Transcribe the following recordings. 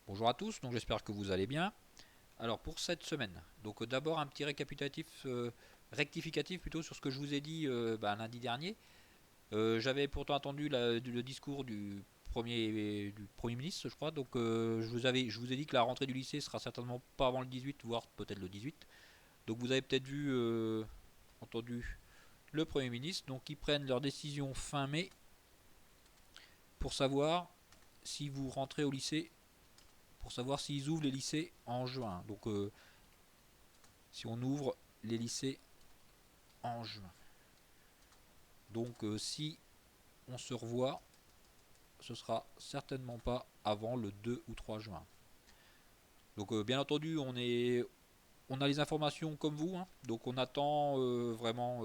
Bonjour à tous, donc j'espère que vous allez bien. Alors pour cette semaine, donc d'abord un petit rectificatif plutôt sur ce que je vous ai dit lundi dernier. J'avais pourtant attendu le discours du premier ministre, je crois. Donc je vous ai dit que la rentrée du lycée sera certainement pas avant le 18, voire peut-être le 18. Donc vous avez peut-être entendu le Premier ministre. Donc ils prennent leur décision fin mai pour savoir si vous rentrez au lycée, pour savoir s'ils ouvrent les lycées en juin. Donc si on ouvre les lycées en juin. Donc si on se revoit, ce sera certainement pas avant le 2 ou 3 juin. Donc bien entendu, on a les informations comme vous, hein. Donc on attend vraiment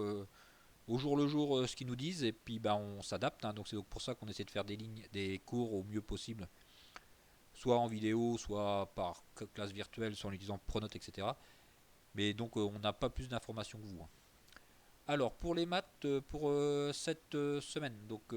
au jour le jour ce qu'ils nous disent et puis on s'adapte, hein. Donc c'est donc pour ça qu'on essaie de faire des cours au mieux possible, soit en vidéo, soit par classe virtuelle, soit en utilisant Pronote, etc. Mais donc on n'a pas plus d'informations que vous, hein. Alors pour les maths, pour cette semaine, donc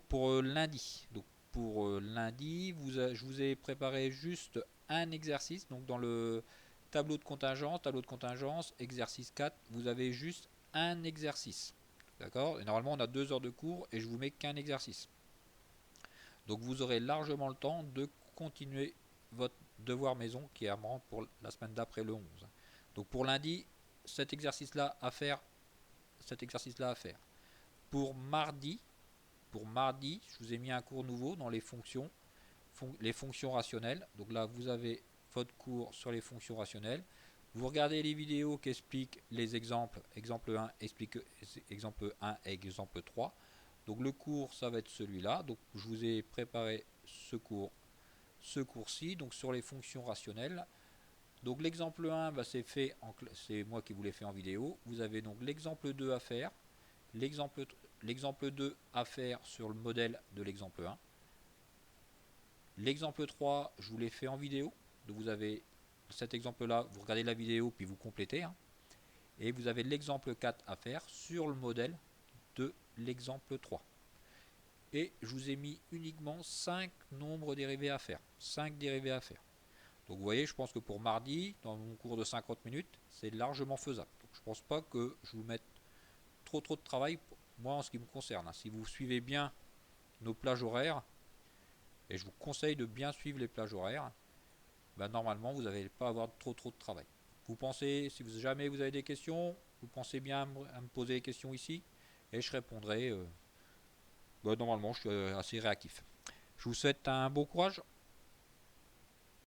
pour lundi. Donc pour lundi, je vous ai préparé juste un exercice. Donc dans le tableau de contingence, exercice 4, vous avez juste un exercice. D'accord. Et normalement, on a 2 heures de cours et je vous mets qu'un exercice. Donc vous aurez largement le temps de continuer votre devoir maison qui est à rendre pour la semaine d'après le 11. Donc pour lundi, cet exercice-là à faire. Cet exercice-là à faire. Pour mardi, je vous ai mis un cours nouveau dans les fonctions rationnelles. Donc là, vous avez votre cours sur les fonctions rationnelles. Vous regardez les vidéos qui expliquent les exemples. Exemple 1, explique exemple 1 et exemple 3. Donc le cours, ça va être celui-là. Donc je vous ai préparé ce cours-ci, donc sur les fonctions rationnelles. Donc l'exemple 1, c'est moi qui vous l'ai fait en vidéo. Vous avez donc l'exemple 2 à faire, l'exemple l'exemple 2 à faire sur le modèle de l'exemple 1. L'exemple 3, je vous l'ai fait en vidéo. Donc vous avez cet exemple-là, vous regardez la vidéo puis vous complétez, hein. Et vous avez l'exemple 4 à faire sur le modèle de l'exemple 3. Et je vous ai mis uniquement 5 nombres dérivés à faire. 5 dérivés à faire. Donc vous voyez, je pense que pour mardi, dans mon cours de 50 minutes, c'est largement faisable. Donc je ne pense pas que je vous mette trop de travail, moi en ce qui me concerne, hein. Si vous suivez bien nos plages horaires, et je vous conseille de bien suivre les plages horaires, normalement vous n'allez pas avoir trop de travail. Vous pensez, si jamais vous avez des questions, vous pensez bien à me poser des questions ici, et je répondrai. Normalement, je suis assez réactif. Je vous souhaite un bon courage.